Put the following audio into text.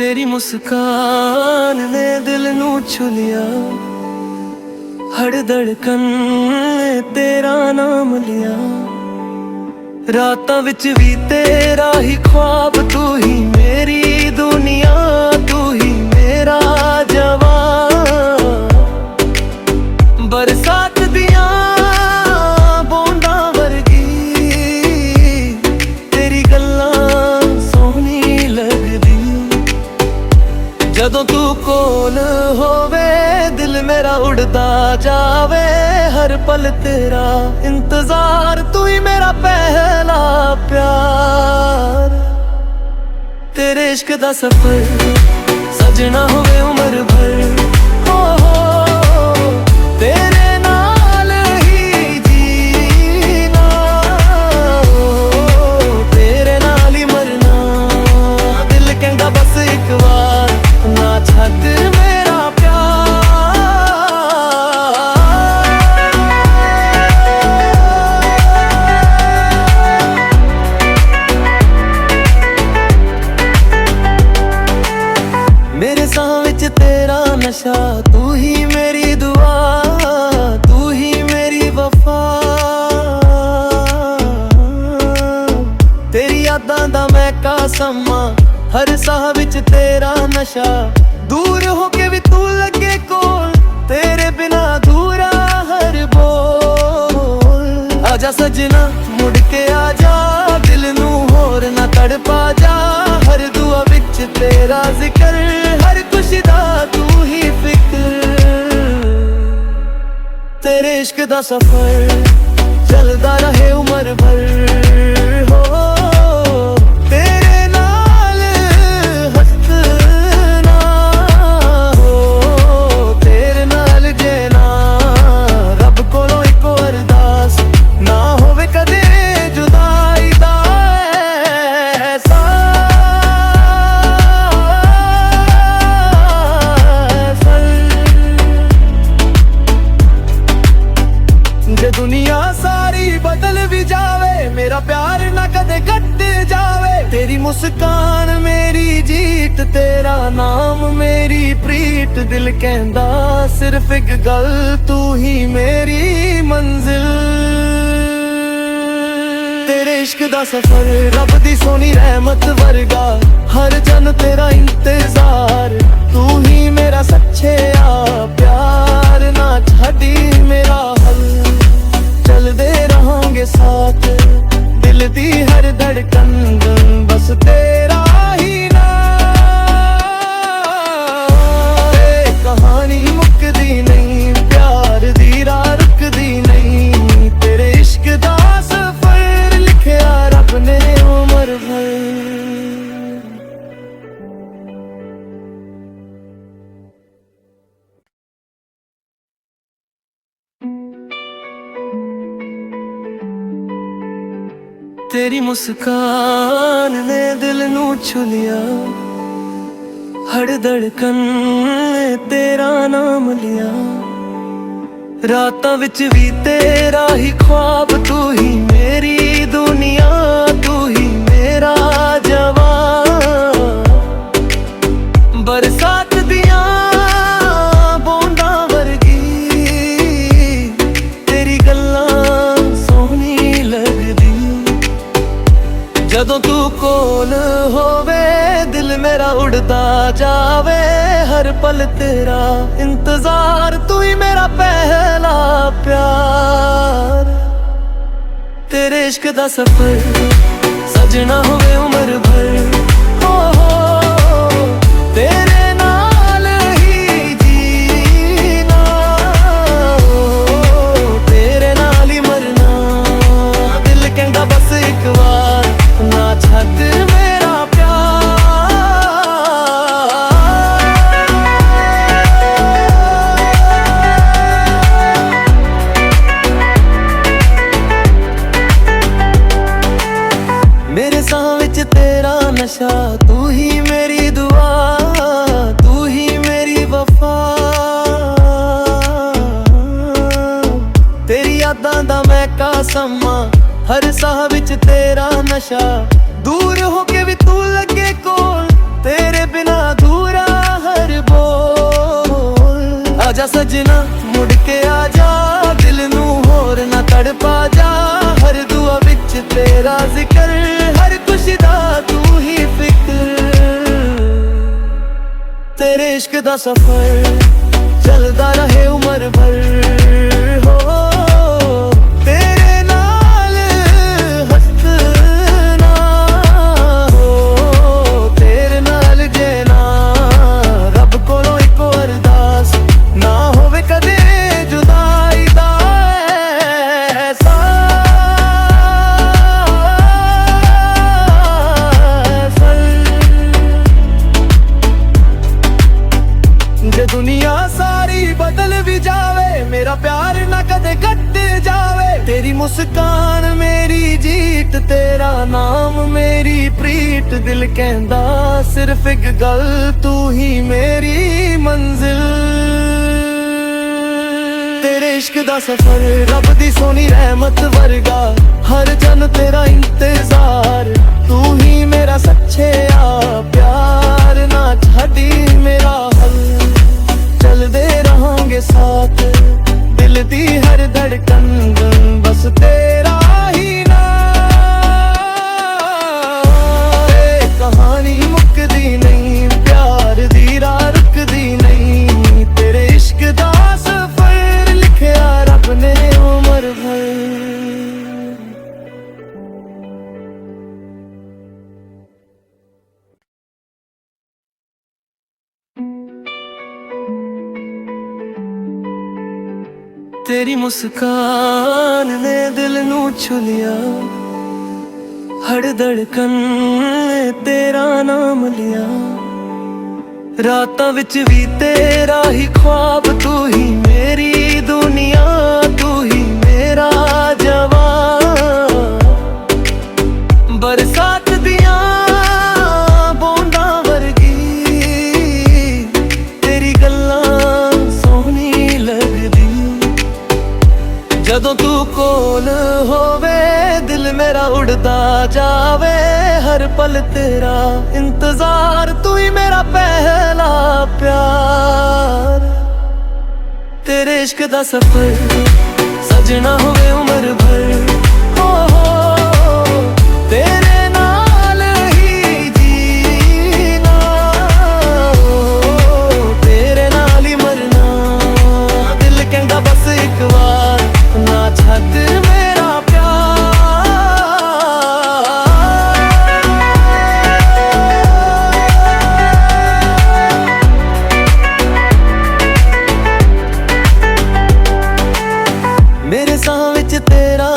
तेरी मुस्कान ने दिल नू छू लिया, हर धड़कन ने तेरा नाम लिया। रातां विच भी तेरा ही ख्वाब, तू ही मेरी दुनिया, तू ही मेरा जवान। बरसात दियां बूंदां वर्गी तेरी गल्लां सोहनी लगदी। जदों तू कोल होवे दिल मेरा उड़दा जावे, हर पल तेरा इंतजार, तू ही मेरा पहला प्यार। तेरे इश्क दा सफर सजना होवे उम्र भर, हो तेरे नाल ही जीना, तेरे नाल ही मरना। दिल कहंदा बस एक बार ना छड्ड मेरा मेरे साह विच तेरा नशा, तू ही मेरी दुआ, तू ही मेरी वफा। तेरी यादां दा महका समा, हर साह विच तेरा नशा। दूर होके भी तू लगे कोल, तेरे बिना अधूरा हर बोल। आजा सजना मुड़ के आजा, दिल नू होर ना तड़पा जा। हर दुआ विच तेरा जिक्र, हर खुशी दा तू ही फिक्र। तेरे इश्क दा सफर चलदा रहे उम्र भर, हो तेरे नाल हंसना, हो तेरे नाल जेना। रब कोलों इको अरदास ना होवे कदे जुदाई दा एहसास। जे दुनिया सारी बदल भी जावे, मेरा प्यार ना कदे घट जावे। तेरी मुस्कान मेरी जीत, तेरा नाम मेरी प्रीत। दिल कहंदा सिर्फ एक गल, तू ही मेरी मंजिल। तेरे इश्क दा सफर रब दी सोनी रहमत वर्गा, हर जन तेरा इंतजार। तू ही मेरा सच्चेया प्यार, ना छड्डी मेरा हल। चलदे रहांगे साथ, दिल दी हर धड़कन बस तेरा ही नाम। कहानी मुकदी नहीं, प्यार दी राह रुकदी नहीं। तेरे इश्क दा सफर लिखिया रब ने उम्र भर। तेरी मुस्कान ने दिल नू छू लिया, हर धड़कन ने तेरा नाम लिया। रातां विच भी तेरा ही ख्वाब, तू ही मेरी दुनिया, तू ही मेरा जवान। बरसात दियां बूंदां वर्गी तेरी गल्लां सोहनी लगदी। जदों तू कोल होवे दिल मेरा उड़दा जावे, हर पल तेरा इंतजार, तू ही मेरा पहला प्यार। तेरे इश्क दा सफर सजना होवे उम्र भर, हो तेरे नाल ही जीना, तेरे नाल ही मरना। दिल कहंदा बस एक बार ना छड्ड मेरा प्यार। मेरे साह विच तेरा नशा, तू ही मेरी दुआ, तू ही मेरी वफा। तेरी यादां दा महका समा, हर साह विच तेरा नशा। दूर होके भी तू लगे कोल, तेरे बिना आजा सजना मुड़ के आजा, दिल नू होर ना तड़पा जा। हर दुआ विच तेरा जिक्र, हर खुशी दा तू ही फिक्र। तेरे इश्क दा सफर चलदा रहे उमर भर हो, तेरे नाल हसना हो, तेरे नाल जेना रब कोलों इक अरदास, ना होवे कदे जुदाई दा जे दुनिया सारी बदल भी जावे, मेरा प्यार ना कदे घट जावे। तेरी मुस्कान मेरी जीत, तेरा नाम मेरी प्रीत। दिल कहंदा सिर्फ एक गल, तू ही मेरी मंजिल। तेरे इश्क दा सफर रब दी सोनी रहमत वर्गा, हर जन तेरा इंतजार। तू ही मेरा सच्चे प्यार, ना छड़ी मेरा हल। चलदे रहांगे साथ, दिल दी हर धड़कन बस तेरा ही नाम। कहानी मुकदी नहीं, प्यार दी राह रुकदी नहीं। तेरे इश्क दा सफर लिखया रब ने उमर भर। तेरी मुस्कान ने दिल नू छू लिया, हर धड़कन ने तेरा नाम लिया। रातां विच भी तेरा ही ख्वाब, तू ही मेरी दुनिया, तू ही मेरा जवान। बरसात दियां बूंदां वर्गी, तेरी गल्लां सोहनी लगदी। जदों तू कोल होवे, दिल मेरा उड़दा जावे। हर पल तेरा इंतजार, तू ही मेरा पहला प्यार। तेरे इश्क दा सफर सजना होवे उमर भर हो, तेरे नाल ही जीना हो, तेरे नाल ही मरना। दिल कहंदा बस एक बार, ना छड्ड मेरा प्यार। मेरे साह विच तेरा